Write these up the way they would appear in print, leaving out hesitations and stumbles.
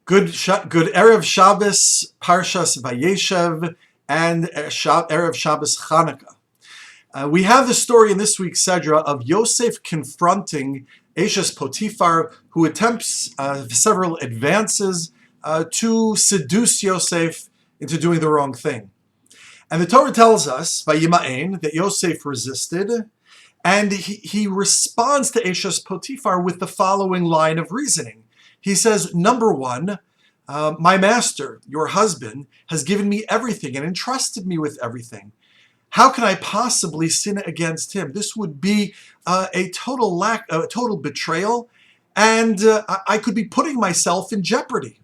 Good Erev Shabbos, Parshas Vayeishev, and Erev Shabbos Chanukah. We have the story in this week's Sedra of Yosef confronting Eshes Potiphar, who attempts several advances to seduce Yosef into doing the wrong thing. And the Torah tells us, Vayima'en, that Yosef resisted, and he responds to Eshes Potiphar with the following line of reasoning. He says, number one, my master, your husband, has given me everything and entrusted me with everything. How can I possibly sin against him? This would be a total betrayal, and I could be putting myself in jeopardy.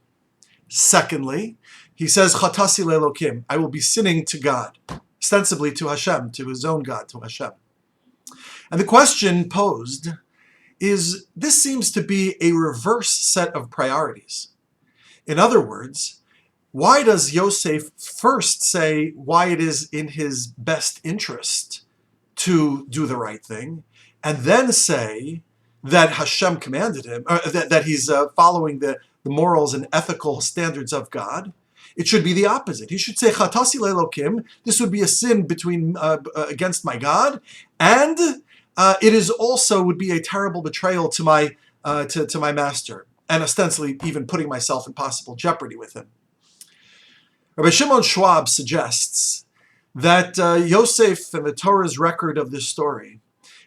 Secondly, he says, Chatasi le'elokim, I will be sinning to God, ostensibly to Hashem, to his own God, to Hashem. And the question posed is, this seems to be a reverse set of priorities. In other words, why does Yosef first say why it is in his best interest to do the right thing, and then say that Hashem commanded him, or that he's following the morals and ethical standards of God? It should be the opposite. He should say, Chatasi le'elokim, this would be a sin against my God, and it is also would be a terrible betrayal to my master, and ostensibly even putting myself in possible jeopardy with him. Rabbi Shimon Schwab suggests that Yosef and the Torah's record of this story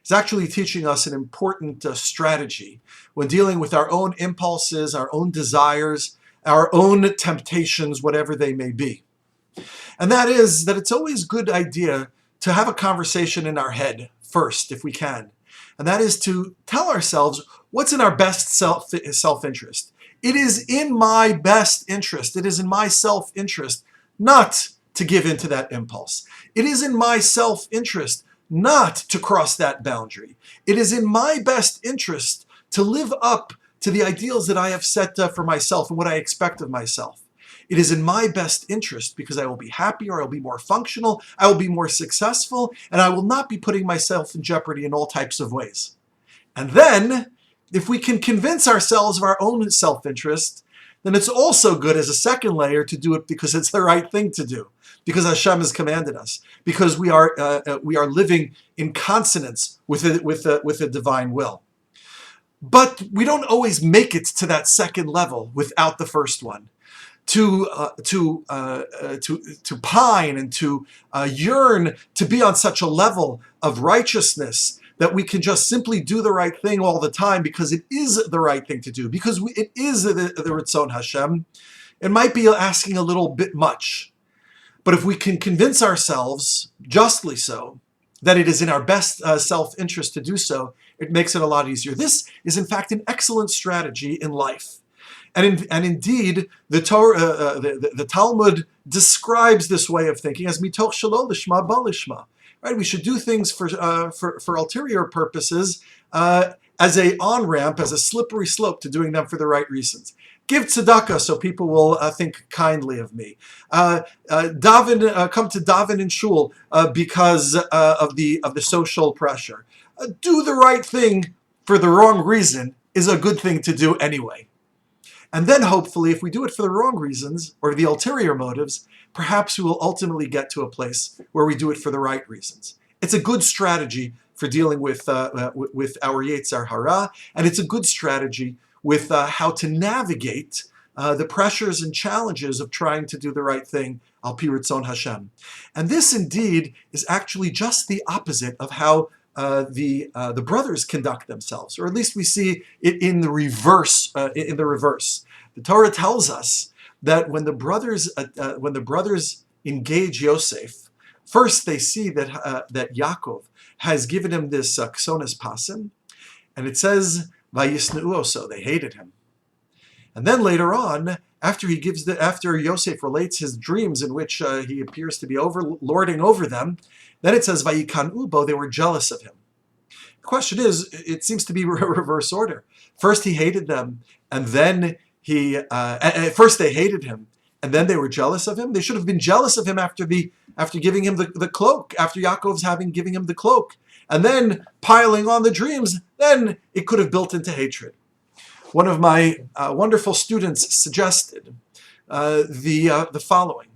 is actually teaching us an important strategy when dealing with our own impulses, our own desires, our own temptations, whatever they may be. And that is that it's always a good idea to have a conversation in our head first, if we can. And that is to tell ourselves what's in our best self-interest. It is in my best interest, it is in my self-interest not to give in to that impulse. It is in my self-interest not to cross that boundary. It is in my best interest to live up to the ideals that I have set for myself and what I expect of myself. It is in my best interest because I will be happier, I will be more functional, I will be more successful, and I will not be putting myself in jeopardy in all types of ways. And then, if we can convince ourselves of our own self-interest, then it's also good as a second layer to do it because it's the right thing to do, because Hashem has commanded us, because we are living in consonance with the divine will. But we don't always make it to that second level without the first one. To pine and to yearn to be on such a level of righteousness that we can just simply do the right thing all the time because it is the right thing to do, because it is the Ritzon Hashem. It might be asking a little bit much. But if we can convince ourselves, justly so, that it is in our best self-interest to do so, it makes it a lot easier. This is, in fact, an excellent strategy in life. And indeed, the Torah, the Talmud describes this way of thinking as mitoch shelo lishma ba lishma. Right? We should do things for ulterior purposes as a on-ramp, as a slippery slope to doing them for the right reasons. Give tzedakah so people will think kindly of me. Come to daven in shul because of the social pressure. Do the right thing for the wrong reason is a good thing to do anyway. And then hopefully, if we do it for the wrong reasons or the ulterior motives, perhaps we will ultimately get to a place where we do it for the right reasons. It's a good strategy for dealing with our Yetzer Hara, and it's a good strategy with how to navigate the pressures and challenges of trying to do the right thing, al pi ritzon Hashem. And this indeed is actually just the opposite of how the brothers conduct themselves, or at least we see it in the reverse. The Torah tells us that when the brothers engage Yosef, first they see that Yaakov has given him this ksonas pasim, and it says vayisneuo, so they hated him. And then later on, after Yosef relates his dreams in which he appears to be lording over them, then it says vayikanu bo, they were jealous of him. The question is, it seems to be reverse order. First he hated them, and then first they hated him, and then they were jealous of him. They should have been jealous of him after giving him the cloak, after Yaakov's giving him the cloak, and then piling on the dreams. Then it could have built into hatred. one of my wonderful students suggested the following,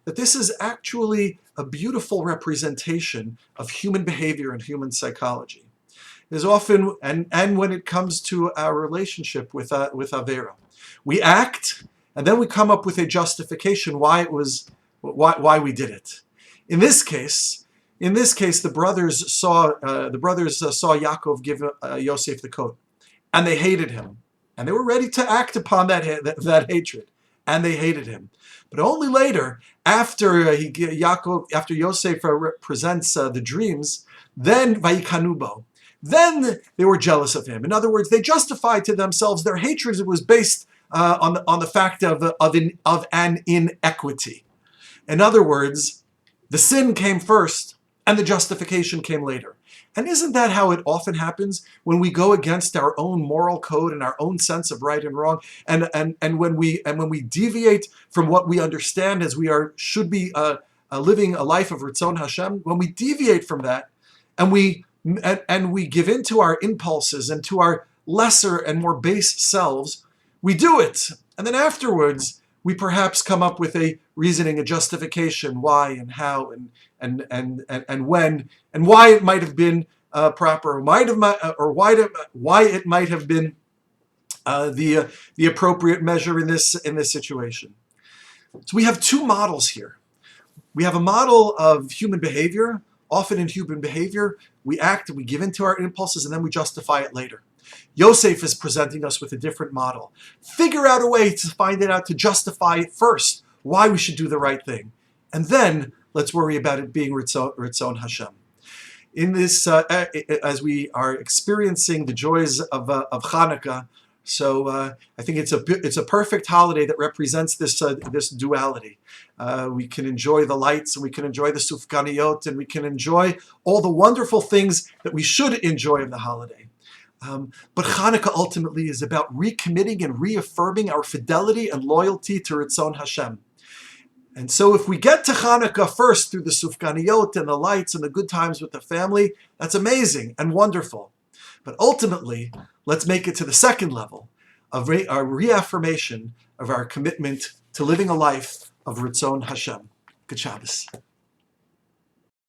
that this is actually a beautiful representation of human behavior and human psychology. There's often, and when it comes to our relationship with Avera, we act, and then we come up with a justification why we did it. In this case, the brothers saw Yaakov give Yosef the coat, and they hated him, and they were ready to act upon that hatred, and they hated him. But only later, after Yosef presents the dreams, then Vayikanubo, then they were jealous of him. In other words, they justified to themselves their hatred. It was based on the fact of an inequity. In other words, the sin came first, and the justification came later. And isn't that how it often happens when we go against our own moral code and our own sense of right and wrong, and when we deviate from what we understand as we should be living a life of Ritzon Hashem? When we deviate from that, and we give in to our impulses and to our lesser and more base selves, we do it, and then afterwards we perhaps come up with a reasoning, a justification, why and how and when, and why it might have been proper, why it might have been the appropriate measure in this situation. So we have two models here. We have a model of human behavior. Often in human behavior, we act and we give in to our impulses, and then we justify it later. Yosef is presenting us with a different model. Figure out a way to find it out, to justify it first, why we should do the right thing. And then let's worry about it being Ritzon Hashem. In this, as we are experiencing the joys of Hanukkah, so I think it's a perfect holiday that represents this duality. We can enjoy the lights, and we can enjoy the sufganiyot, and we can enjoy all the wonderful things that we should enjoy in the holiday. But Hanukkah ultimately is about recommitting and reaffirming our fidelity and loyalty to Ritzon Hashem. And so if we get to Hanukkah first through the sufganiyot and the lights and the good times with the family, that's amazing and wonderful. But ultimately, let's make it to the second level of our reaffirmation of our commitment to living a life of Ritzon Hashem. Good Shabbos.